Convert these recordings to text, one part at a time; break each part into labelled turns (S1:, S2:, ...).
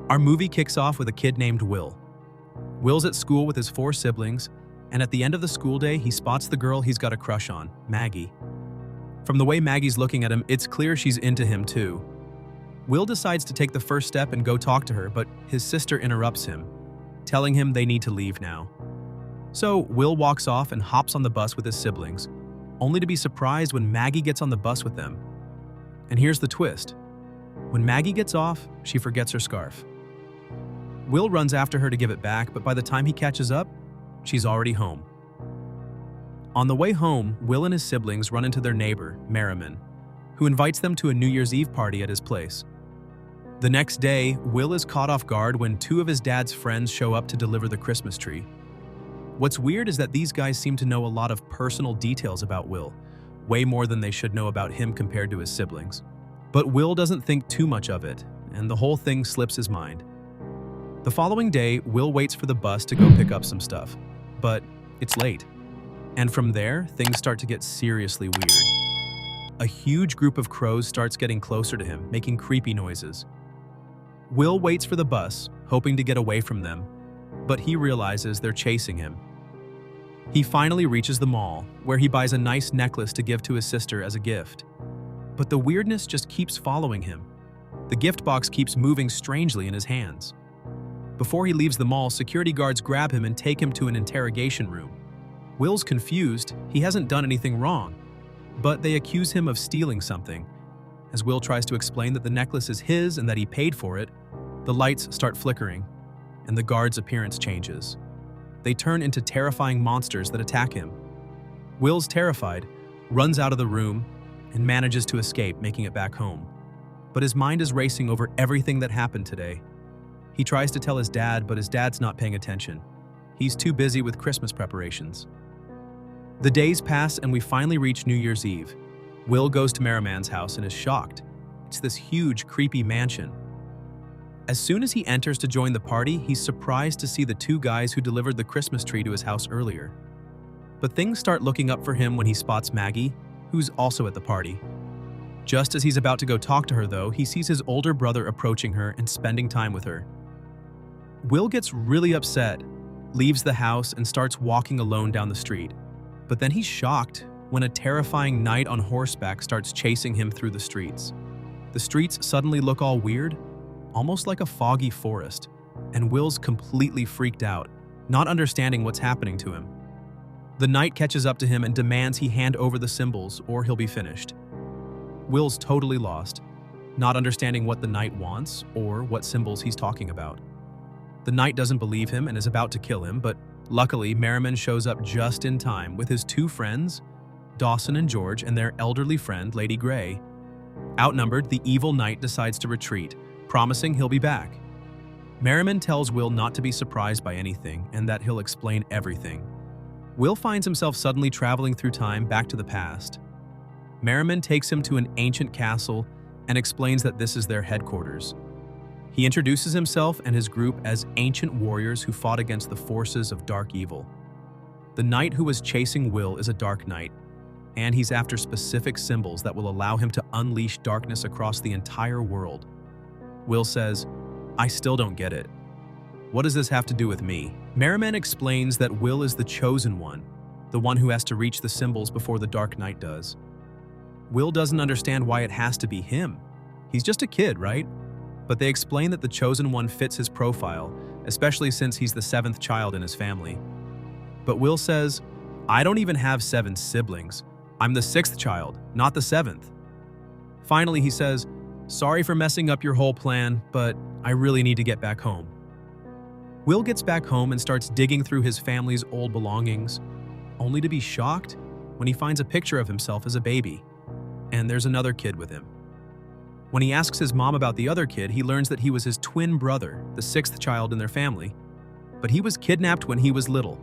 S1: Our movie kicks off with a kid named Will. Will's at school with his 4 siblings, and at the end of the school day, he spots the girl he's got a crush on, Maggie. From the way Maggie's looking at him, it's clear she's into him too. Will decides to take the first step and go talk to her, but his sister interrupts him, telling him they need to leave now. So Will walks off and hops on the bus with his siblings, only to be surprised when Maggie gets on the bus with them. And here's the twist. When Maggie gets off, she forgets her scarf. Will runs after her to give it back, but by the time he catches up, she's already home. On the way home, Will and his siblings run into their neighbor, Merriman, who invites them to a New Year's Eve party at his place. The next day, Will is caught off guard when 2 of his dad's friends show up to deliver the Christmas tree. What's weird is that these guys seem to know a lot of personal details about Will, way more than they should know about him compared to his siblings. But Will doesn't think too much of it, and the whole thing slips his mind. The following day, Will waits for the bus to go pick up some stuff, but it's late. And from there, things start to get seriously weird. A huge group of crows starts getting closer to him, making creepy noises. Will waits for the bus, hoping to get away from them, but he realizes they're chasing him. He finally reaches the mall, where he buys a nice necklace to give to his sister as a gift. But the weirdness just keeps following him. The gift box keeps moving strangely in his hands. Before he leaves the mall, security guards grab him and take him to an interrogation room. Will's confused, he hasn't done anything wrong, but they accuse him of stealing something. As Will tries to explain that the necklace is his and that he paid for it, the lights start flickering, and the guard's appearance changes. They turn into terrifying monsters that attack him. Will's terrified, runs out of the room, and manages to escape, making it back home. But his mind is racing over everything that happened today. He tries to tell his dad, but his dad's not paying attention. He's too busy with Christmas preparations. The days pass and we finally reach New Year's Eve. Will goes to Merriman's house and is shocked. It's this huge, creepy mansion. As soon as he enters to join the party, he's surprised to see the 2 guys who delivered the Christmas tree to his house earlier. But things start looking up for him when he spots Maggie, who's also at the party. Just as he's about to go talk to her, though, he sees his older brother approaching her and spending time with her. Will gets really upset, leaves the house, and starts walking alone down the street. But then he's shocked when a terrifying knight on horseback starts chasing him through the streets. The streets suddenly look all weird, almost like a foggy forest, and Will's completely freaked out, not understanding what's happening to him. The knight catches up to him and demands he hand over the symbols or he'll be finished. Will's totally lost, not understanding what the knight wants or what symbols he's talking about. The knight doesn't believe him and is about to kill him, but luckily Merriman shows up just in time with his 2 friends, Dawson and George, and their elderly friend, Lady Grey. Outnumbered, the evil knight decides to retreat, promising he'll be back. Merriman tells Will not to be surprised by anything and that he'll explain everything. Will finds himself suddenly traveling through time back to the past. Merriman takes him to an ancient castle and explains that this is their headquarters. He introduces himself and his group as ancient warriors who fought against the forces of dark evil. The knight who was chasing Will is a dark knight, and he's after specific symbols that will allow him to unleash darkness across the entire world. Will says, "I still don't get it. What does this have to do with me?" Merriman explains that Will is the chosen one, the one who has to reach the symbols before the Dark Knight does. Will doesn't understand why it has to be him. He's just a kid, right? But they explain that the chosen one fits his profile, especially since he's the 7th child in his family. But Will says, "I don't even have 7 siblings. I'm the 6th child, not the 7th. Finally, he says, "Sorry for messing up your whole plan, but I really need to get back home." Will gets back home and starts digging through his family's old belongings, only to be shocked when he finds a picture of himself as a baby, and there's another kid with him. When he asks his mom about the other kid, he learns that he was his twin brother, the 6th child in their family, but he was kidnapped when he was little.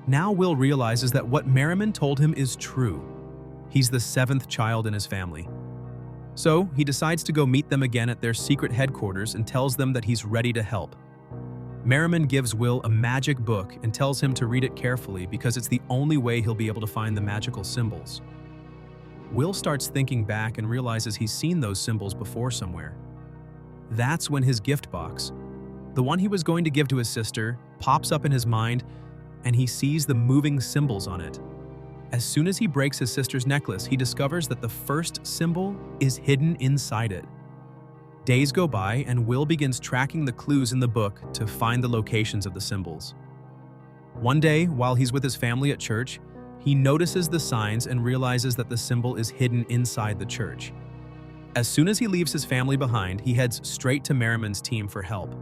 S1: Now Will realizes that what Merriman told him is true. He's the 7th child in his family. So he decides to go meet them again at their secret headquarters and tells them that he's ready to help. Merriman gives Will a magic book and tells him to read it carefully because it's the only way he'll be able to find the magical symbols. Will starts thinking back and realizes he's seen those symbols before somewhere. That's when his gift box, the one he was going to give to his sister, pops up in his mind, and he sees the moving symbols on it. As soon as he breaks his sister's necklace, he discovers that the first symbol is hidden inside it. Days go by, and Will begins tracking the clues in the book to find the locations of the symbols. One day, while he's with his family at church, he notices the signs and realizes that the symbol is hidden inside the church. As soon as he leaves his family behind, he heads straight to Merriman's team for help.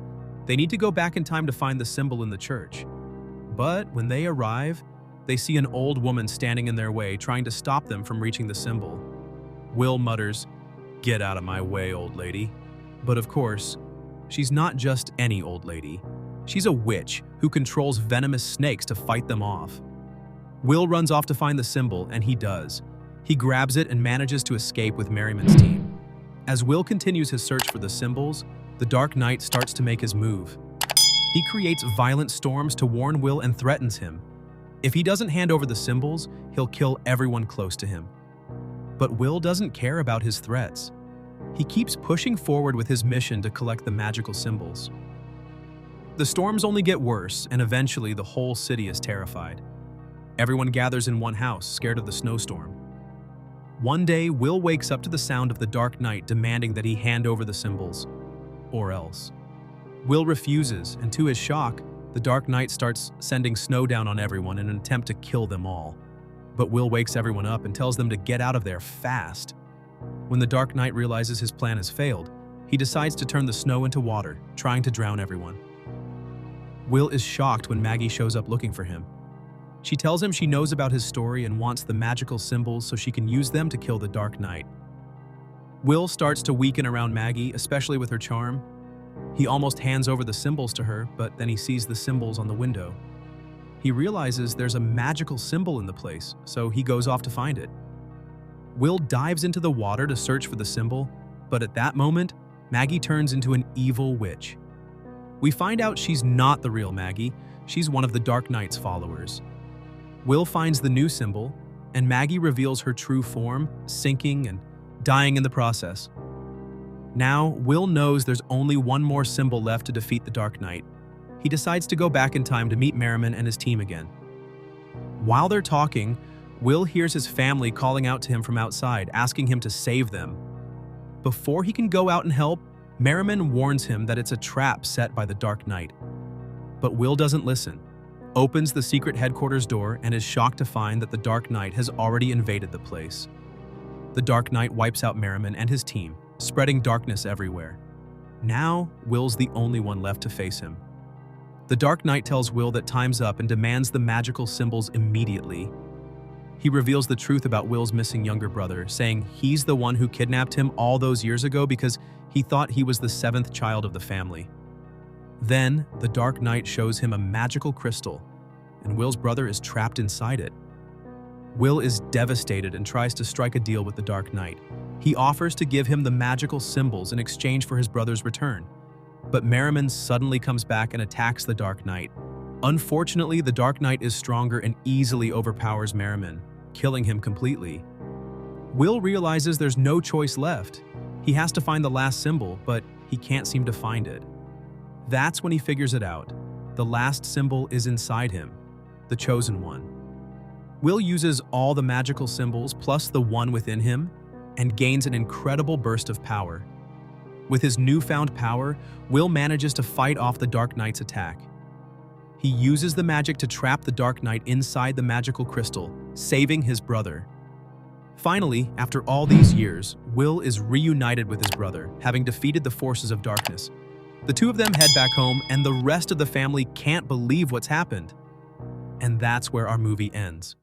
S1: They need to go back in time to find the symbol in the church. But when they arrive, they see an old woman standing in their way, trying to stop them from reaching the symbol. Will mutters, "Get out of my way, old lady." But of course, she's not just any old lady. She's a witch who controls venomous snakes to fight them off. Will runs off to find the symbol, and he does. He grabs it and manages to escape with Merriman's team. As Will continues his search for the symbols, the Dark Knight starts to make his move. He creates violent storms to warn Will and threatens him. If he doesn't hand over the symbols, he'll kill everyone close to him. But Will doesn't care about his threats. He keeps pushing forward with his mission to collect the magical symbols. The storms only get worse, and eventually the whole city is terrified. Everyone gathers in one house, scared of the snowstorm. One day, Will wakes up to the sound of the Dark Knight demanding that he hand over the symbols, or else. Will refuses, and to his shock, the Dark Knight starts sending snow down on everyone in an attempt to kill them all. But Will wakes everyone up and tells them to get out of there fast. When the Dark Knight realizes his plan has failed, he decides to turn the snow into water, trying to drown everyone. Will is shocked when Maggie shows up looking for him. She tells him she knows about his story and wants the magical symbols so she can use them to kill the Dark Knight. Will starts to weaken around Maggie, especially with her charm. He almost hands over the symbols to her, but then he sees the symbols on the window. He realizes there's a magical symbol in the place, so he goes off to find it. Will dives into the water to search for the symbol, but at that moment, Maggie turns into an evil witch. We find out she's not the real Maggie, she's one of the Dark Knight's followers. Will finds the new symbol, and Maggie reveals her true form, sinking and dying in the process. Now, Will knows there's only one more symbol left to defeat the Dark Knight. He decides to go back in time to meet Merriman and his team again. While they're talking, Will hears his family calling out to him from outside, asking him to save them. Before he can go out and help, Merriman warns him that it's a trap set by the Dark Knight. But Will doesn't listen, opens the secret headquarters door, and is shocked to find that the Dark Knight has already invaded the place. The Dark Knight wipes out Merriman and his team, spreading darkness everywhere. Now, Will's the only one left to face him. The Dark Knight tells Will that time's up and demands the magical symbols immediately. He reveals the truth about Will's missing younger brother, saying he's the one who kidnapped him all those years ago because he thought he was the seventh child of the family. Then, the Dark Knight shows him a magical crystal, and Will's brother is trapped inside it. Will is devastated and tries to strike a deal with the Dark Knight. He offers to give him the magical symbols in exchange for his brother's return. But Merriman suddenly comes back and attacks the Dark Knight. Unfortunately, the Dark Knight is stronger and easily overpowers Merriman, killing him completely. Will realizes there's no choice left. He has to find the last symbol, but he can't seem to find it. That's when he figures it out. The last symbol is inside him, the chosen one. Will uses all the magical symbols plus the one within him and gains an incredible burst of power. With his newfound power, Will manages to fight off the Dark Knight's attack. He uses the magic to trap the Dark Knight inside the magical crystal, saving his brother. Finally, after all these years, Will is reunited with his brother, having defeated the forces of darkness. The two of them head back home, and the rest of the family can't believe what's happened. And that's where our movie ends.